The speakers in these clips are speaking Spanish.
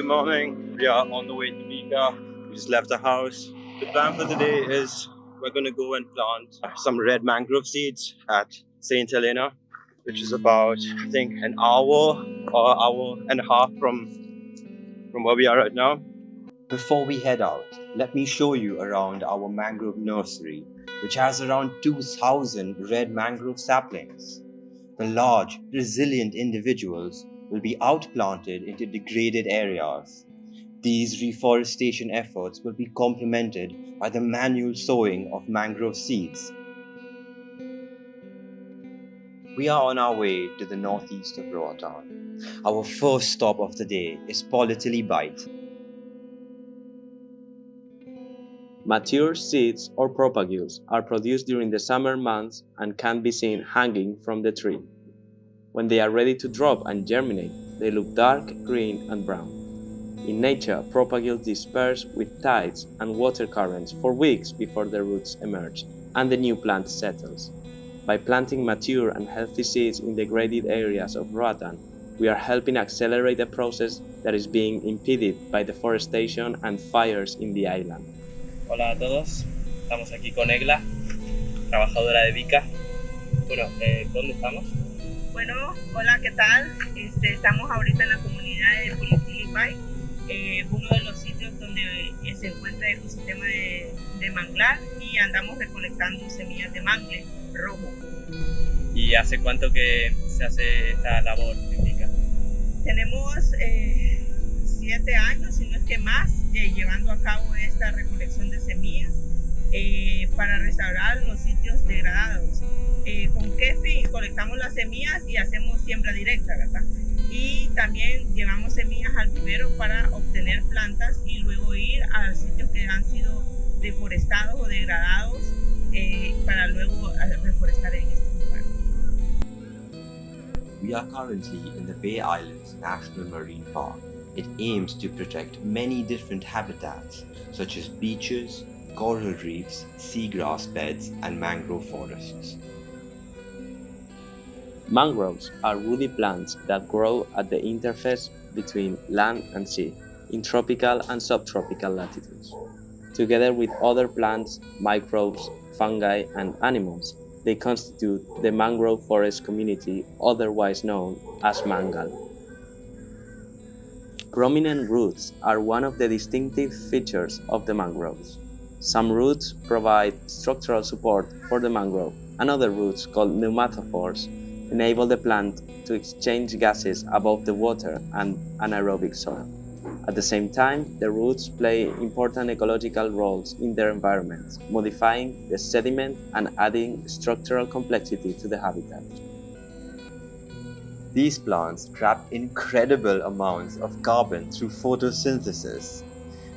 Good morning. We are on the way to BICA. We just left the house. The plan for the day is we're going to go and plant some red mangrove seeds at St. Helena, which is about, I think, an hour or hour and a half from where we are right now. Before we head out, let me show you around our mangrove nursery, which has around 2,000 red mangrove saplings. The large, resilient individuals will be outplanted into degraded areas. These reforestation efforts will be complemented by the manual sowing of mangrove seeds. We are on our way to the northeast of Roatan. Our first stop of the day is Polytili Bight. Mature seeds or propagules are produced during the summer months and can be seen hanging from the tree. When they are ready to drop and germinate, they look dark green and brown. In nature, propagules disperse with tides and water currents for weeks before the roots emerge and the new plant settles. By planting mature and healthy seeds in degraded areas of Roatan, we are helping accelerate a process that is being impeded by deforestation and fires in the island. Hola a todos, estamos aquí con Egla, trabajadora de BICA. Bueno, ¿dónde estamos? Bueno, hola, ¿qué tal? Estamos ahorita en la comunidad de Polytili Bight, uno de los sitios donde se encuentra el ecosistema de manglar, y andamos recolectando semillas de mangle rojo. ¿Y hace cuánto que se hace esta labor en BICA? Tenemos 7 años, si no es que más, llevando a cabo esta recolección de semillas para restaurar los sitios degradados. ¿Con qué fin? Colectamos las semillas y hacemos siembra directa, ¿verdad? Y también llevamos semillas al vivero para obtener plantas y luego ir a sitios que han sido deforestados o degradados para luego reforestar en estos lugares. We are currently in the Bay Islands National Marine Park. It aims to protect many different habitats such as beaches, coral reefs, seagrass beds, and mangrove forests. Mangroves are woody plants that grow at the interface between land and sea, in tropical and subtropical latitudes. Together with other plants, microbes, fungi, and animals, they constitute the mangrove forest community, otherwise known as mangal. Prominent roots are one of the distinctive features of the mangroves. Some roots provide structural support for the mangrove, and other roots, called pneumatophores, enable the plant to exchange gases above the water and anaerobic soil. At the same time, the roots play important ecological roles in their environments, modifying the sediment and adding structural complexity to the habitat. These plants trap incredible amounts of carbon through photosynthesis.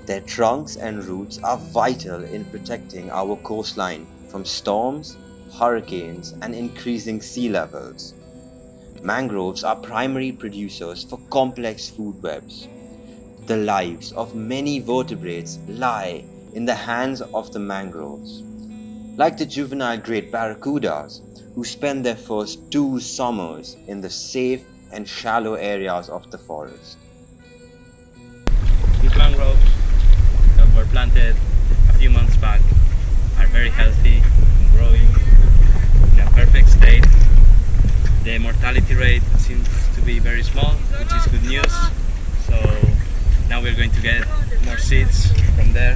Their trunks and roots are vital in protecting our coastline from storms, hurricanes, and increasing sea levels. Mangroves are primary producers for complex food webs. The lives of many vertebrates lie in the hands of the mangroves. Like the juvenile great barracudas, who spend their first 2 summers in the safe and shallow areas of the forest. These mangroves that were planted a few months back are very healthy and growing in a perfect state. The mortality rate seems to be very small, which is good news. So now we're going to get more seeds from there.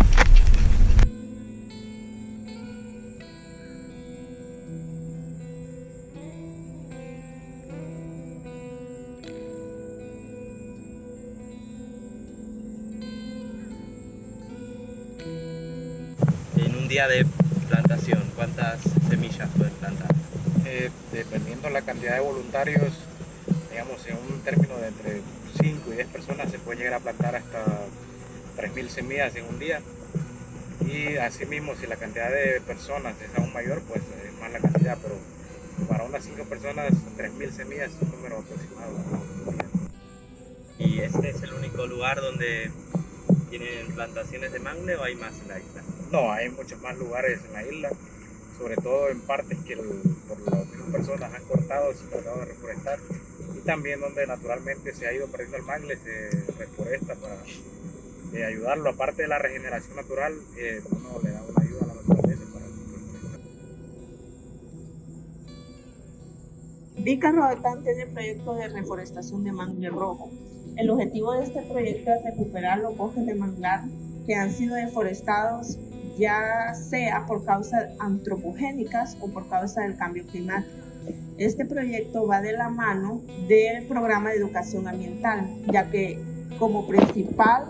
En un día de plantación, ¿cuántas semillas pueden plantar? Dependiendo de la cantidad de voluntarios, digamos en un término de entre 5 y 10 personas se puede llegar a plantar hasta 3.000 semillas en un día. Y asimismo, si la cantidad de personas es aún mayor, pues es más la cantidad, pero para unas 5 personas 3.000 semillas es un número aproximado. ¿Y este es el único lugar donde tienen plantaciones de mangle o hay más en la isla? No, hay muchos más lugares en la isla, sobre todo en partes que por las mismas personas han cortado sin tratado de reforestar, y y también donde naturalmente se ha ido perdiendo el mangle, se reforesta para ayudarlo. Aparte de la regeneración natural, uno le da una ayuda a la naturaleza para reforestar. BICA tiene el proyecto de reforestación de mangle rojo. El objetivo de este proyecto es recuperar los bosques de manglar que han sido deforestados, ya sea por causas antropogénicas o por causa del cambio climático. Este proyecto va de la mano del programa de educación ambiental, ya que como principal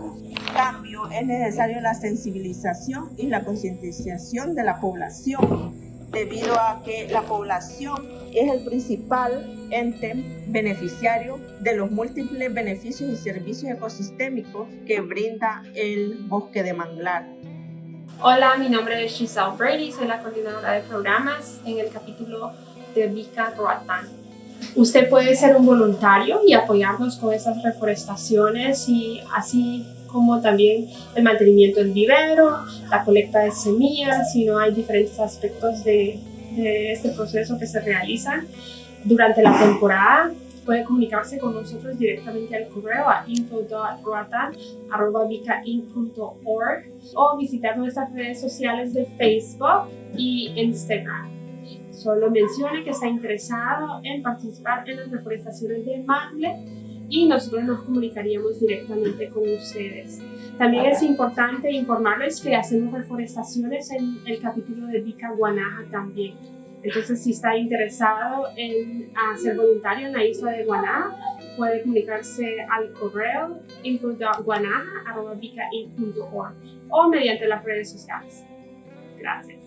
cambio es necesario la sensibilización y la concientización de la población, debido a que la población es el principal ente beneficiario de los múltiples beneficios y servicios ecosistémicos que brinda el bosque de manglar. Hola, mi nombre es Jarrad Wright, soy la coordinadora de programas en el capítulo de BICA-ROATAN. Usted puede ser un voluntario y apoyarnos con estas reforestaciones, y así como también el mantenimiento del vivero, la colecta de semillas, y no hay diferentes aspectos de este proceso que se realizan durante la temporada. Puede comunicarse con nosotros directamente al correo a info.roatan@bicainc.org o visitar nuestras redes sociales de Facebook y Instagram. Solo mencione que está interesado en participar en las reforestaciones de mangle y nosotros nos comunicaríamos directamente con ustedes. También es importante informarles que hacemos reforestaciones en el capítulo de BICA-Guanaja también. Entonces, si está interesado en ser voluntario en la isla de Guanaja, puede comunicarse al correo info.guanaja@bicainc.org o mediante las redes sociales. Gracias.